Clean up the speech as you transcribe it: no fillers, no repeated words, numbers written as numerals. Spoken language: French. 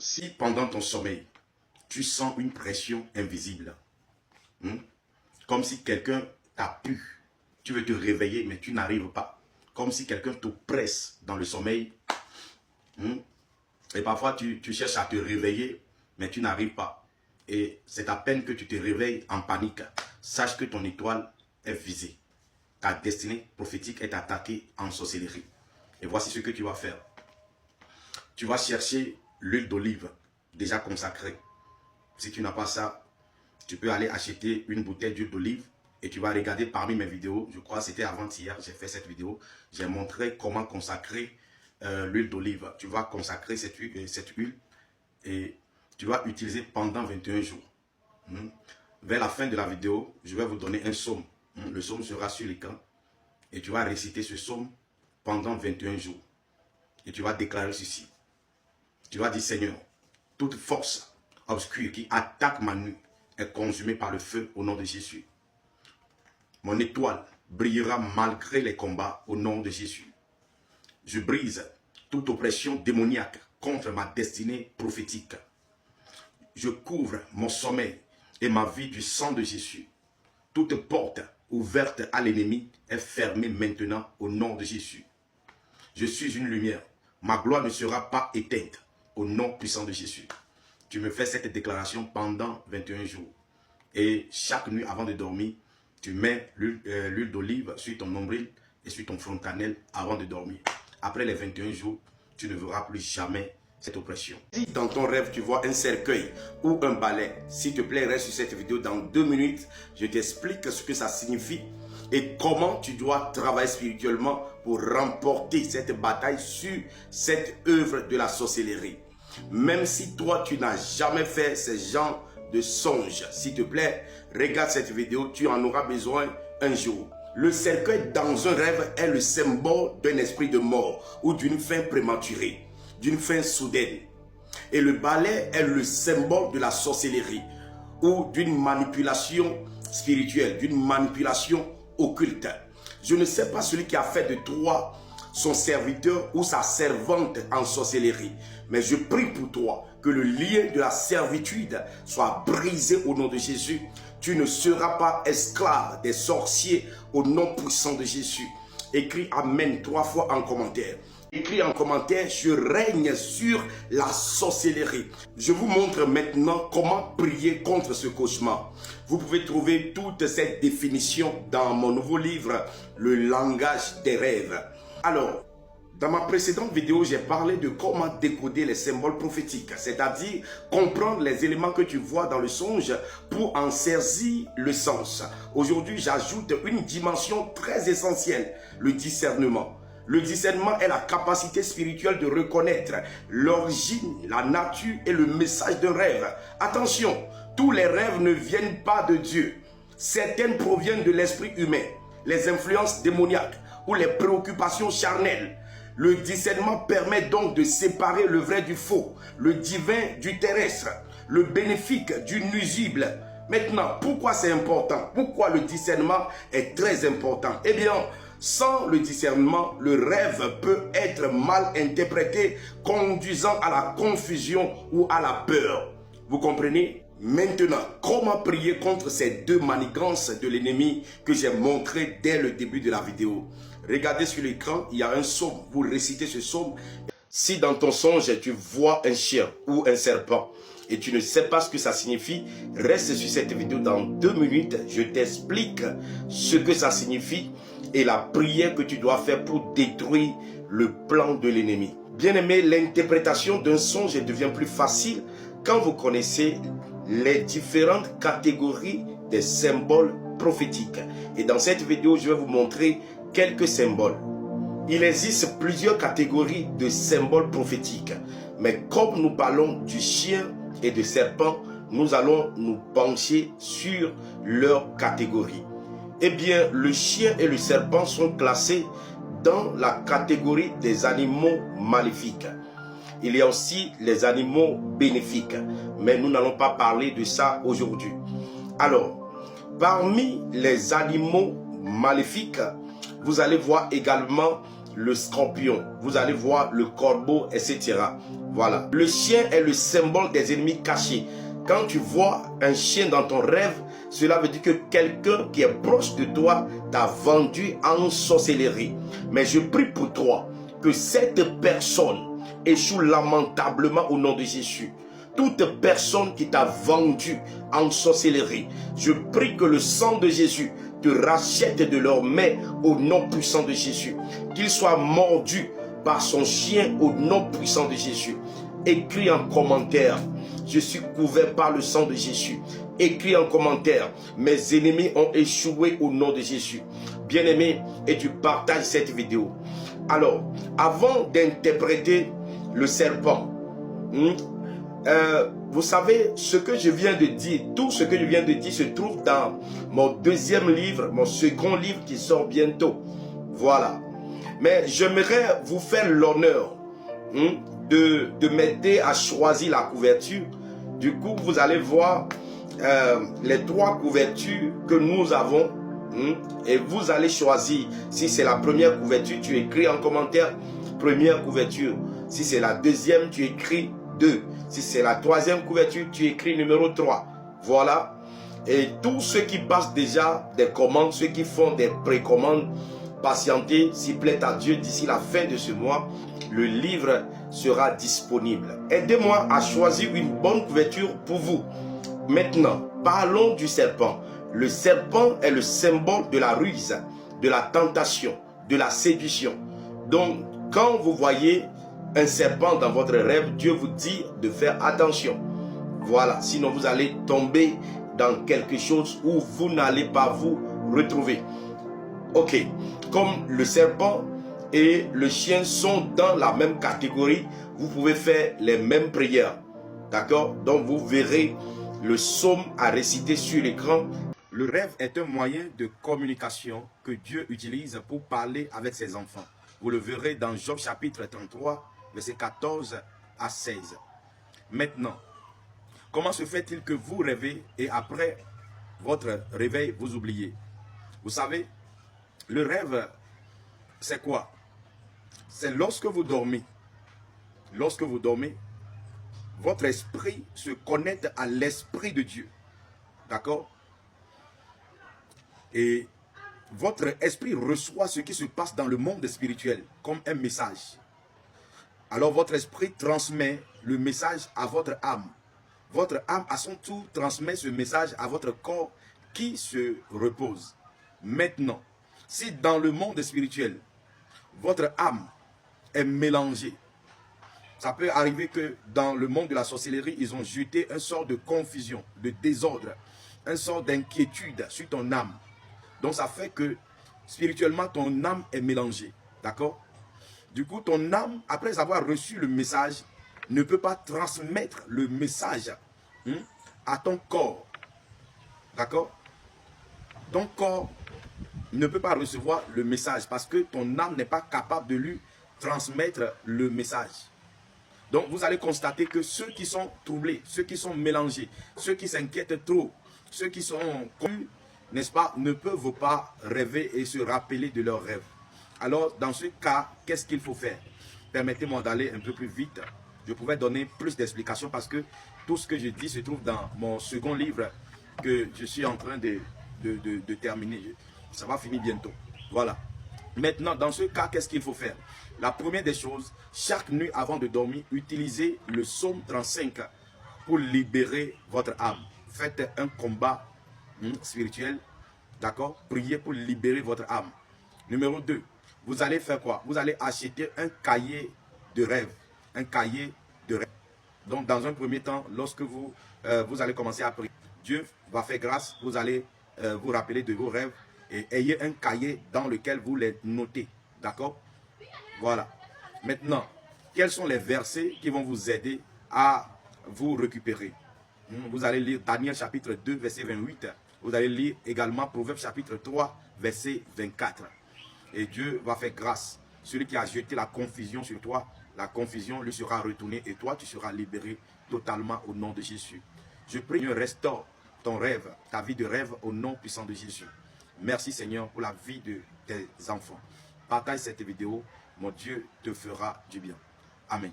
Si pendant ton sommeil, tu sens une pression invisible, comme si quelqu'un t'a pu, tu veux te réveiller mais tu n'arrives pas, comme si quelqu'un te presse dans le sommeil, et parfois tu cherches à te réveiller mais tu n'arrives pas, et c'est à peine que tu te réveilles en panique, sache que ton étoile est visée, ta destinée prophétique est attaquée en sorcellerie. Et voici ce que tu vas faire. Tu vas chercher l'huile d'olive déjà consacrée. Si tu n'as pas ça, tu peux aller acheter une bouteille d'huile d'olive et tu vas regarder parmi mes vidéos. Je crois que c'était avant-hier, j'ai fait cette vidéo. J'ai montré comment consacrer l'huile d'olive. Tu vas consacrer cette huile et tu vas utiliser pendant 21 jours. Vers la fin de la vidéo, je vais vous donner un psaume. Le psaume sera sur l'écran et tu vas réciter ce psaume pendant 21 jours. Et tu vas déclarer ceci. Tu vas dire, Seigneur, toute force obscure qui attaque ma nuit est consumée par le feu au nom de Jésus. Mon étoile brillera malgré les combats au nom de Jésus. Je brise toute oppression démoniaque contre ma destinée prophétique. Je couvre mon sommeil et ma vie du sang de Jésus. Toute porte ouverte à l'ennemi est fermée maintenant au nom de Jésus. Je suis une lumière. Ma gloire ne sera pas éteinte au nom puissant de Jésus. Tu me fais cette déclaration pendant 21 jours. Et chaque nuit avant de dormir, tu mets l'huile d'olive sur ton nombril et sur ton front cannelle avant de dormir. Après les 21 jours, tu ne verras plus jamais cette oppression. Si dans ton rêve tu vois un cercueil ou un balai, s'il te plaît, reste sur cette vidéo dans 2 minutes. Je t'explique ce que ça signifie et comment tu dois travailler spirituellement pour remporter cette bataille sur cette œuvre de la sorcellerie. Même si toi tu n'as jamais fait ce genre de songe, s'il te plaît, regarde cette vidéo, tu en auras besoin un jour. Le cercueil dans un rêve est le symbole d'un esprit de mort ou d'une fin prématurée, d'une fin soudaine. Et le balai est le symbole de la sorcellerie ou d'une manipulation spirituelle, d'une manipulation occulte. Je ne sais pas celui qui a fait de toi son serviteur ou sa servante en sorcellerie, mais je prie pour toi que le lien de la servitude soit brisé au nom de Jésus. Tu ne seras pas esclave des sorciers au nom puissant de Jésus. Écris Amen 3 fois en commentaire. Écris en commentaire, je règne sur la sorcellerie. Je vous montre maintenant comment prier contre ce cauchemar. Vous pouvez trouver toute cette définition dans mon nouveau livre, Le langage des rêves. Alors, dans ma précédente vidéo, j'ai parlé de comment décoder les symboles prophétiques, c'est-à-dire comprendre les éléments que tu vois dans le songe pour en saisir le sens. Aujourd'hui, j'ajoute une dimension très essentielle, le discernement. Le discernement est la capacité spirituelle de reconnaître l'origine, la nature et le message d'un rêve. Attention, tous les rêves ne viennent pas de Dieu. Certaines proviennent de l'esprit humain, les influences démoniaques ou les préoccupations charnelles. Le discernement permet donc de séparer le vrai du faux, le divin du terrestre, le bénéfique du nuisible. Maintenant, pourquoi c'est important? Pourquoi le discernement est très important? Eh bien, sans le discernement, le rêve peut être mal interprété, conduisant à la confusion ou à la peur. Vous comprenez? Maintenant, comment prier contre ces deux manigances de l'ennemi que j'ai montré dès le début de la vidéo? Regardez sur l'écran, il y a un psaume. Vous récitez ce psaume. Si dans ton songe, tu vois un chien ou un serpent et tu ne sais pas ce que ça signifie, reste sur cette vidéo dans 2 minutes. Je t'explique ce que ça signifie et la prière que tu dois faire pour détruire le plan de l'ennemi. Bien aimé, l'interprétation d'un songe devient plus facile quand vous connaissez les différentes catégories des symboles prophétiques. Et dans cette vidéo, je vais vous montrer quelques symboles. Il existe plusieurs catégories de symboles prophétiques. Mais comme nous parlons du chien et du serpent, nous allons nous pencher sur leur catégorie. Eh bien, le chien et le serpent sont classés dans la catégorie des animaux maléfiques. Il y a aussi les animaux bénéfiques, mais nous n'allons pas parler de ça aujourd'hui. Alors, parmi les animaux maléfiques, vous allez voir également le scorpion, vous allez voir le corbeau, etc. Voilà. Le chien est le symbole des ennemis cachés. Quand tu vois un chien dans ton rêve, cela veut dire que quelqu'un qui est proche de toi t'a vendu en sorcellerie. Mais je prie pour toi que cette personne échoue lamentablement au nom de Jésus. Toute personne qui t'a vendu en sorcellerie, je prie que le sang de Jésus te rachète de leurs mains au nom puissant de Jésus. Qu'il soit mordu par son chien au nom puissant de Jésus. Écris en commentaire: je suis couvert par le sang de Jésus. Écris en commentaire: mes ennemis ont échoué au nom de Jésus. Bien-aimé, et tu partages cette vidéo. Alors, avant d'interpréter le serpent, vous savez, ce que je viens de dire, tout ce que je viens de dire se trouve dans mon deuxième livre, mon second livre qui sort bientôt. Voilà. Mais j'aimerais vous faire l'honneur de m'aider à choisir la couverture. Du coup, vous allez voir les 3 couvertures que nous avons. Et vous allez choisir. Si c'est la première couverture, tu écris en commentaire première couverture. Si c'est la deuxième, tu écris 2. Si c'est la troisième couverture, tu écris numéro 3. Voilà. Et tous ceux qui passent déjà des commandes, ceux qui font des précommandes, patientez, s'il plaît à Dieu, d'ici la fin de ce mois, le livre sera disponible. Aidez-moi à choisir une bonne couverture pour vous. Maintenant, parlons du serpent. Le serpent est le symbole de la ruse, de la tentation, de la séduction. Donc, quand vous voyez un serpent dans votre rêve, Dieu vous dit de faire attention. Voilà, sinon vous allez tomber dans quelque chose où vous n'allez pas vous retrouver. Ok, comme le serpent et le chien sont dans la même catégorie, vous pouvez faire les mêmes prières. D'accord? Donc vous verrez le psaume à réciter sur l'écran. Le rêve est un moyen de communication que Dieu utilise pour parler avec ses enfants. Vous le verrez dans Job chapitre 33, versets 14 à 16. Maintenant, comment se fait-il que vous rêvez et après votre réveil, vous oubliez? Vous savez, le rêve, c'est quoi? C'est lorsque vous dormez. Lorsque vous dormez, votre esprit se connecte à l'esprit de Dieu. D'accord? Et votre esprit reçoit ce qui se passe dans le monde spirituel comme un message. Alors votre esprit transmet le message à votre âme. Votre âme à son tour transmet ce message à votre corps qui se repose. Maintenant, si dans le monde spirituel, votre âme est mélangée, ça peut arriver que dans le monde de la sorcellerie, ils ont jeté un sort de confusion, de désordre, un sort d'inquiétude sur ton âme. Donc ça fait que spirituellement, ton âme est mélangée. D'accord? Du coup, ton âme, après avoir reçu le message, ne peut pas transmettre le message à ton corps. D'accord? Ton corps ne peut pas recevoir le message parce que ton âme n'est pas capable de lui transmettre le message. Donc, vous allez constater que ceux qui sont troublés, ceux qui sont mélangés, ceux qui s'inquiètent trop, ceux qui sont confus, n'est-ce pas, ne peuvent pas rêver et se rappeler de leurs rêves. Alors, dans ce cas, qu'est-ce qu'il faut faire? Permettez-moi d'aller un peu plus vite. Je pouvais donner plus d'explications parce que tout ce que je dis se trouve dans mon second livre que je suis en train de terminer. Ça va finir bientôt. Voilà. Maintenant, dans ce cas, qu'est-ce qu'il faut faire? La première des choses, chaque nuit avant de dormir, utilisez le psaume 35 pour libérer votre âme. Faites un combat spirituel, d'accord? Priez pour libérer votre âme. Numéro 2, vous allez faire quoi? Vous allez acheter un cahier de rêve. Un cahier de rêve. Donc, dans un premier temps, lorsque vous allez commencer à prier, Dieu va faire grâce, vous allez vous rappeler de vos rêves et ayez un cahier dans lequel vous les notez. D'accord? Voilà. Maintenant, quels sont les versets qui vont vous aider à vous récupérer? Vous allez lire Daniel chapitre 2, verset 28. Vous allez lire également Proverbes chapitre 3, verset 24. Et Dieu va faire grâce. Celui qui a jeté la confusion sur toi, la confusion lui sera retournée et toi, tu seras libéré totalement au nom de Jésus. Je prie, Dieu restaure ton rêve, ta vie de rêve au nom puissant de Jésus. Merci Seigneur pour la vie de tes enfants. Partage cette vidéo. Mon Dieu te fera du bien. Amen.